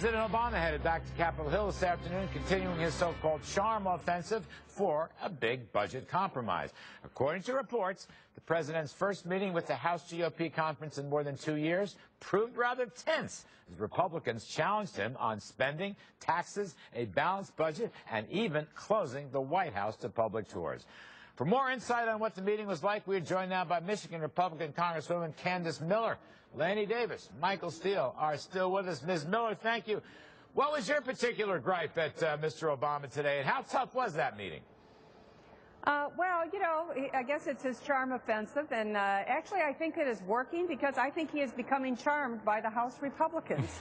President Obama headed back to Capitol Hill this afternoon, continuing his so-called charm offensive for a big budget compromise. According to reports, the president's first meeting with the House GOP conference in more than 2 years proved rather tense as Republicans challenged him on spending, taxes, a balanced budget, and even closing the White House to public tours. For more insight on what the meeting was like, we are joined now by Michigan Republican Congresswoman Candace Miller. Lanny Davis, Michael Steele are still with us. Ms. Miller, thank you. What was your particular gripe at Mr. Obama today, and how tough was that meeting? Well, you know, I guess it's his charm offensive, and actually I think it is working because I think he is becoming charmed by the House Republicans.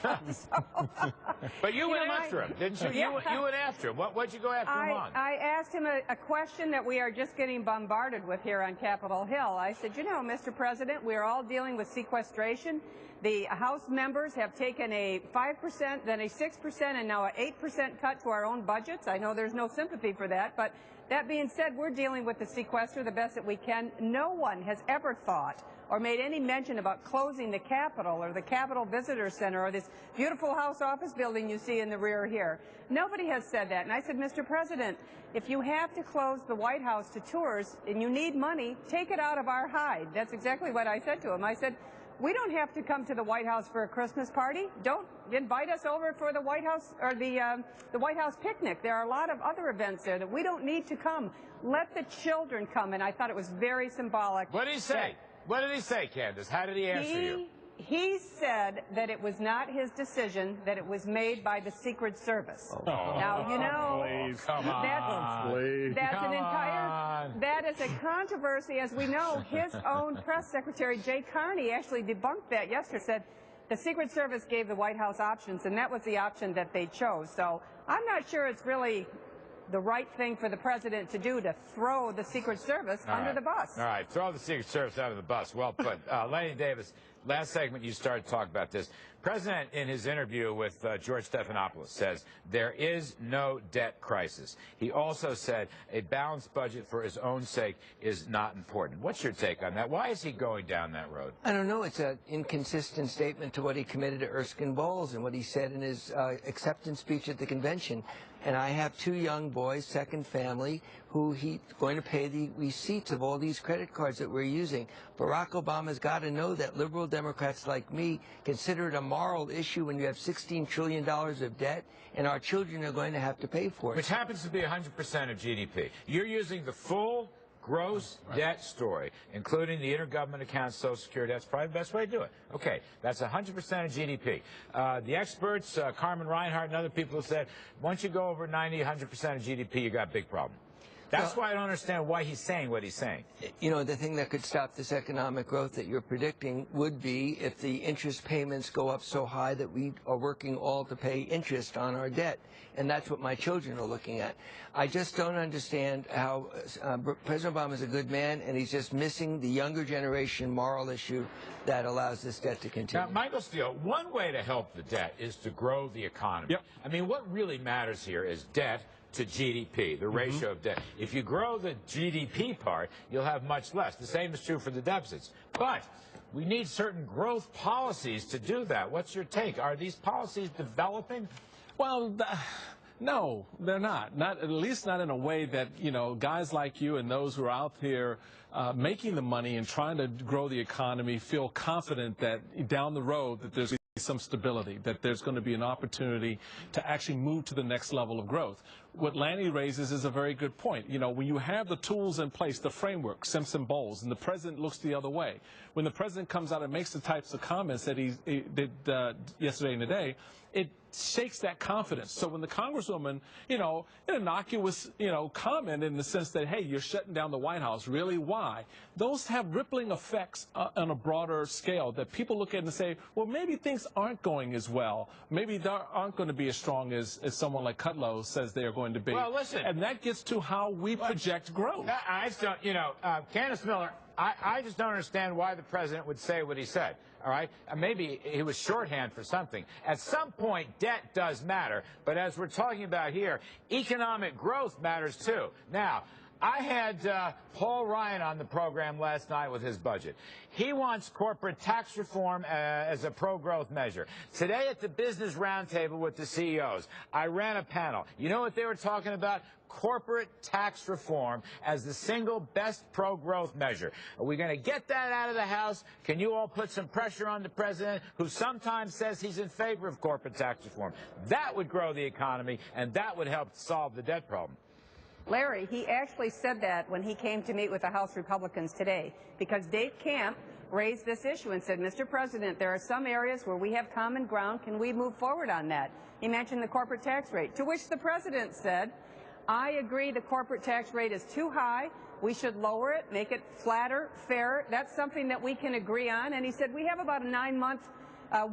But you went after him, didn't you? Yeah. You went after him. What'd you go after him on? I asked him a question that we are just getting bombarded with here on Capitol Hill. I said, you know, Mr. President, we are all dealing with sequestration. The House members have taken a 5%, then a 6%, and now an 8% cut to our own budgets. I know there's no sympathy for that, but that being said, we're dealing with the sequester the best that we can. No one has ever thought or made any mention about closing the Capitol or the Capitol Visitor Center or this beautiful House office building you see in the rear here. Nobody has said that. And I said, Mr. President, if you have to close the White House to tours and you need money, take it out of our hide. That's exactly what I said to him. I said, we don't have to come to the White House for a Christmas party. Don't invite us over for the White House or the White House picnic. There are a lot of other events there that we don't need to come. Let the children come. And I thought it was very symbolic. What did he say? What did he say, Candace? How did he answer you? He said that it was not his decision, that it was made by the Secret Service. Oh, now, you know, that is a controversy. As we know, his own press secretary, Jay Carney, actually debunked that yesterday, said the Secret Service gave the White House options, and that was the option that they chose. So I'm not sure it's really the right thing for the president to do, to throw the Secret Service under the bus. All right, throw the Secret Service under the bus. Well put. Lanny Davis, last segment you started to talk about this. President, in his interview with George Stephanopoulos, says there is no debt crisis. He also said a balanced budget for his own sake is not important. What's your take on that? Why is he going down that road? I don't know. It's an inconsistent statement to what he committed to Erskine Bowles and what he said in his acceptance speech at the convention. And I have 2 young boys, second family, who he's going to pay the receipts of all these credit cards that we're using. Barack Obama's got to know that liberal Democrats like me consider it a moral issue when you have $16 trillion of debt, and our children are going to have to pay for it. Which happens to be 100% of GDP. You're using the full gross debt story, including the intergovernment accounts, Social Security. That's probably the best way to do it. Okay, that's 100% of GDP. The experts, Carmen Reinhart and other people have said, once you go over 90, 100% of GDP, you got a big problem. That's why I don't understand why he's saying what he's saying. You know, the thing that could stop this economic growth that you're predicting would be if the interest payments go up so high that we are working all to pay interest on our debt. And that's what my children are looking at. I just don't understand how President Obama is a good man, and he's just missing the younger generation moral issue that allows this debt to continue. Now, Michael Steele, one way to help the debt is to grow the economy. Yep. I mean, what really matters here is debt to GDP, the ratio of debt. If you grow the GDP part, you'll have much less. The same is true for the deficits. But we need certain growth policies to do that. What's your take? Are these policies developing? Well, no, they're not. At least not in a way that, you know, guys like you and those who are out there making the money and trying to grow the economy feel confident that down the road that there's some stability, that there's going to be an opportunity to actually move to the next level of growth. What Lanny raises is a very good point. You know, when you have the tools in place, the framework, Simpson-Bowles, and the president looks the other way, when the president comes out and makes the types of comments that he did yesterday and today, it shakes that confidence. So when the Congresswoman, you know, an innocuous, you know, comment in the sense that, hey, you're shutting down the White House, really, why? Those have rippling effects on a broader scale that people look at and say, well, maybe things aren't going as well. Maybe they aren't going to be as strong as someone like Kudlow says they are going to be. Well, listen. And that gets to how we project growth. I just don't, you know, Candace Miller, I just don't understand why the president would say what he said. All right? Maybe he was shorthand for something. At some point, debt does matter. But as we're talking about here, economic growth matters too. Now, I had Paul Ryan on the program last night with his budget. He wants corporate tax reform as a pro-growth measure. Today at the Business Roundtable with the CEOs, I ran a panel. You know what they were talking about? Corporate tax reform as the single best pro-growth measure. Are we going to get that out of the House? Can you all put some pressure on the president, who sometimes says he's in favor of corporate tax reform? That would grow the economy, and that would help solve the debt problem. Larry, he actually said that when he came to meet with the House Republicans today, because Dave Camp raised this issue and said, Mr. President, there are some areas where we have common ground. Can we move forward on that? He mentioned the corporate tax rate, to which the president said, I agree the corporate tax rate is too high. We should lower it, make it flatter, fairer. That's something that we can agree on. And he said we have about a 9-month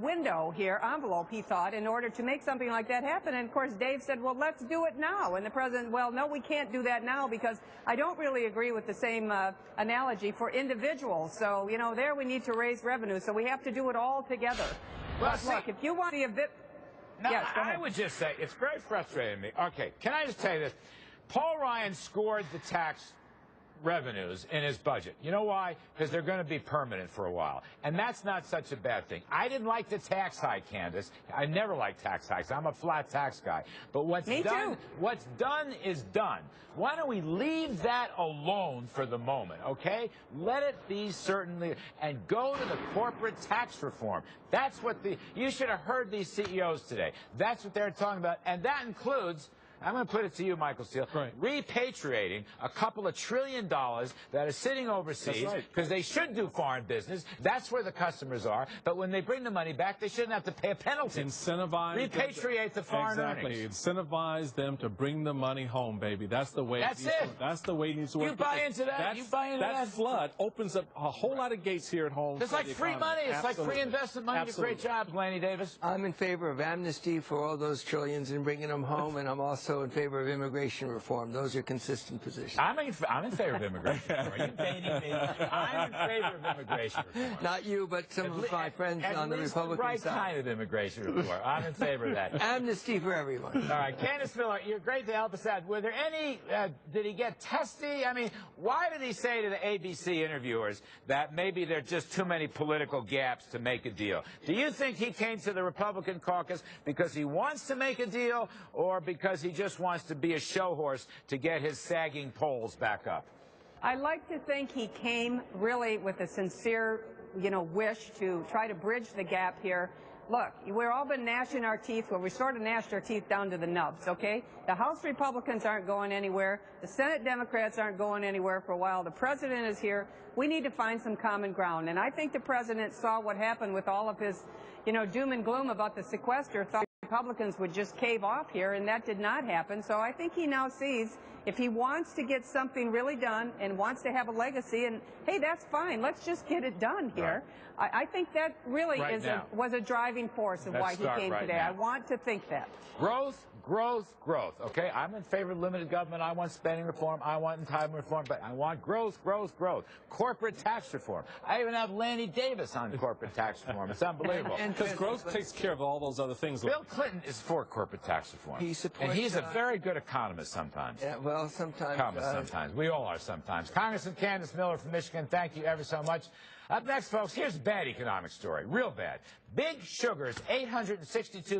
window here, envelope, he thought, in order to make something like that happen. And, of course, Dave said, well, let's do it now. And the president, well, no, we can't do that now because I don't really agree with the same analogy for individuals. So, you know, there we need to raise revenue. So we have to do it all together. Well, but look, if you want to be a bit... No, yes, go I ahead. would just say, it's very frustrating to me. Okay, can I just tell you this? Paul Ryan scored the tax revenues in his budget. You know why? Because they're going to be permanent for a while. And that's not such a bad thing. I didn't like the tax hike, Candace. I never liked tax hikes. I'm a flat tax guy. But what's done is done. Why don't we leave that alone for the moment, okay? Let it be certainly, and go to the corporate tax reform. That's what you should have heard these CEOs today. That's what they're talking about. And that includes, I'm going to put it to you, Michael Steele, repatriating a couple of $1 trillion that are sitting overseas, because they should do foreign business. That's where the customers are. But when they bring the money back, they shouldn't have to pay a penalty. Incentivize. Repatriate the foreign earnings. Incentivize them to bring the money home, baby. That's the way. That's it. That's the way it needs to work. You buy into that? You buy into that? That flood opens up a whole lot of gates here at home. It's like free money. It's like free investment money. Absolutely. Great job, Lanny Davis. I'm in favor of amnesty for all those trillions and bringing them home, and I'm also in favor of immigration reform. Those are consistent positions. I'm in favor of immigration reform. Are you baiting me? I'm in favor of immigration reform. Not you, but some of my friends on the Republican right side. Kind of immigration reform. I'm in favor of that. Amnesty for everyone. All right, Candace Miller, you're great to help us out. Were there any, did he get testy? I mean, why did he say to the ABC interviewers that maybe there are just too many political gaps to make a deal? Do you think he came to the Republican caucus because he wants to make a deal, or because he just wants to be a show horse to get his sagging polls back up? I like to think he came really with a sincere, wish to try to bridge the gap here. Look, we've all been gnashing our teeth. Well, we sort of gnashed our teeth down to the nubs, okay? The House Republicans aren't going anywhere. The Senate Democrats aren't going anywhere for a while. The president is here. We need to find some common ground. And I think the president saw what happened with all of his, doom and gloom about the sequester, thought Republicans would just cave off here, and that did not happen. So I think he now sees if he wants to get something really done and wants to have a legacy, and hey, that's fine. Let's just get it done here. Right. I think that really was a driving force of why he came today. Now. I want to think that. Growth, growth, growth. Okay, I'm in favor of limited government. I want spending reform. I want entitlement reform. But I want growth, growth, growth. Corporate tax reform. I even have Lanny Davis on corporate tax reform. It's unbelievable. Because growth takes care of all those other things. Bill Clinton is for corporate tax reform. He supports, and he's a very good economist sometimes. Yeah, well, sometimes. Sometimes. We all are sometimes. Congressman Candace Miller from Michigan, thank you ever so much. Up next, folks, here's a bad economic story. Real bad. Big Sugar's $862